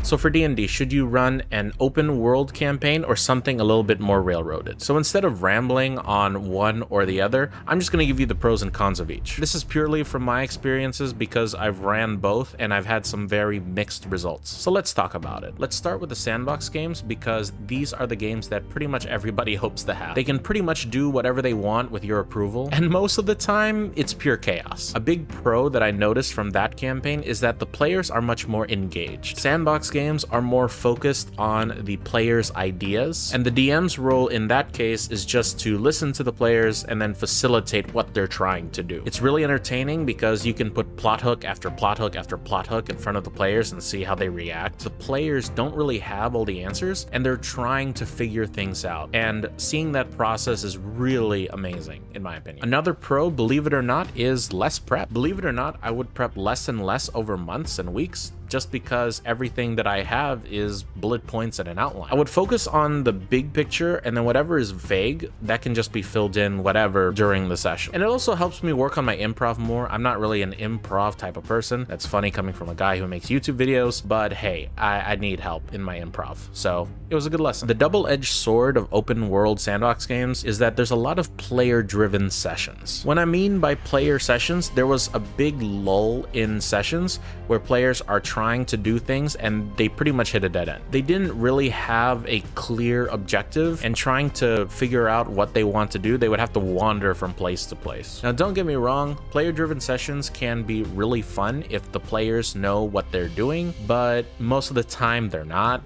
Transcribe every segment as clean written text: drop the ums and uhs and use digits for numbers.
So for D&D, should you run an open world campaign or something a little bit more railroaded? So instead of rambling on one or the other, I'm just going to give you the pros and cons of each. This is purely from my experiences because I've ran both and I've had some very mixed results. So let's talk about it. Let's start with the Sandbox Games because these are the games that pretty much everybody hopes to have. They can pretty much do whatever they want with your approval, and most of the time, it's pure chaos. A big pro that I noticed from that campaign is that the players are much more engaged. Sandbox games are more focused on the players' ideas, and the DM's role in that case is just to listen to the players and then facilitate what they're trying to do. It's really entertaining because you can put plot hook after plot hook after plot hook in front of the players and see how they react. The players don't really have all the answers, and they're trying to figure things out, and seeing that process is really amazing, in my opinion. Another pro, believe it or not, is less prep. Believe it or not, I would prep less and less over months and weeks, just because everything that I have is bullet points and an outline. I would focus on the big picture, and then whatever is vague, that can just be filled in whatever during the session. And it also helps me work on my improv more. I'm not really an improv type of person. That's funny coming from a guy who makes YouTube videos, but hey, I need help in my improv. So it was a good lesson. The double-edged sword of open world sandbox games is that there's a lot of player-driven sessions. What I mean by player sessions, there was a big lull in sessions where players are trying to do things and they pretty much hit a dead end. They didn't really have a clear objective, and trying to figure out what they want to do, they would have to wander from place to place. Now, don't get me wrong, player-driven sessions can be really fun if the players know what they're doing, but most of the time they're not.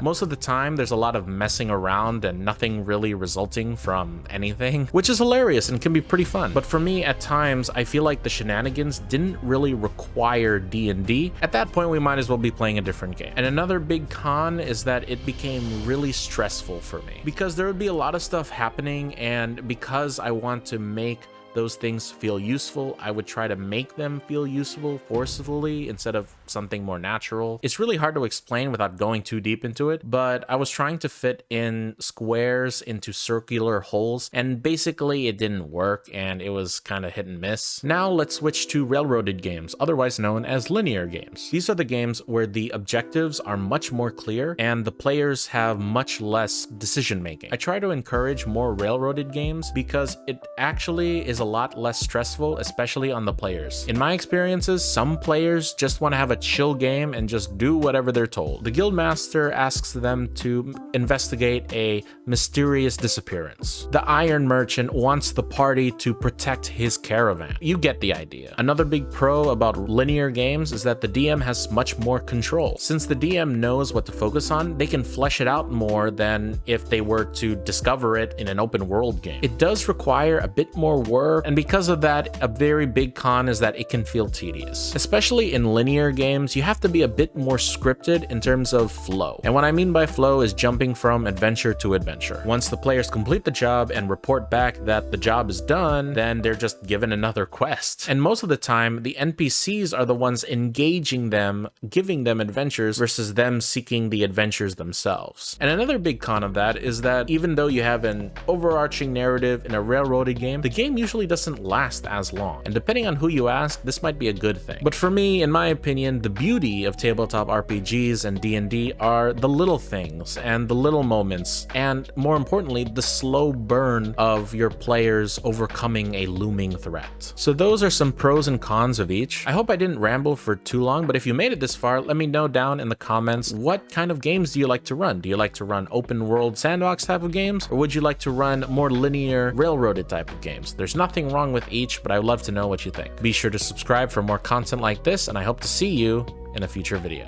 Most of the time, there's a lot of messing around and nothing really resulting from anything, which is hilarious and can be pretty fun. But for me, at times, I feel like the shenanigans didn't really require D&D. At that point, we might as well be playing a different game. And another big con is that it became really stressful for me because there would be a lot of stuff happening, and because I want to make those things feel useful, I would try to make them feel useful forcefully instead of something more natural. It's really hard to explain without going too deep into it, but I was trying to fit in squares into circular holes, and basically it didn't work, and it was kind of hit and miss. Now let's switch to railroaded games, otherwise known as linear games. These are the games where the objectives are much more clear and the players have much less decision making. I try to encourage more railroaded games because it actually is a lot less stressful, especially on the players. In my experiences, some players just want to have a chill game and just do whatever they're told. The guildmaster asks them to investigate a mysterious disappearance. The iron merchant wants the party to protect his caravan. You get the idea. Another big pro about linear games is that the DM has much more control. Since the DM knows what to focus on, they can flesh it out more than if they were to discover it in an open world game. It does require a bit more work, and because of that, a very big con is that it can feel tedious. Especially in linear games, you have to be a bit more scripted in terms of flow. And what I mean by flow is jumping from adventure to adventure. Once the players complete the job and report back that the job is done, then they're just given another quest. And most of the time, the NPCs are the ones engaging them, giving them adventures versus them seeking the adventures themselves. And another big con of that is that even though you have an overarching narrative in a railroaded game, the game usually doesn't last as long. And depending on who you ask, this might be a good thing. But for me, in my opinion, the beauty of tabletop RPGs and D&D are the little things and the little moments, and more importantly, the slow burn of your players overcoming a looming threat. So those are some pros and cons of each. I hope I didn't ramble for too long, but if you made it this far, let me know down in the comments, what kind of games do you like to run? Do you like to run open world sandbox type of games, or would you like to run more linear railroaded type of games? There's nothing wrong with each, but I'd love to know what you think. Be sure to subscribe for more content like this, and I hope to see you in a future video.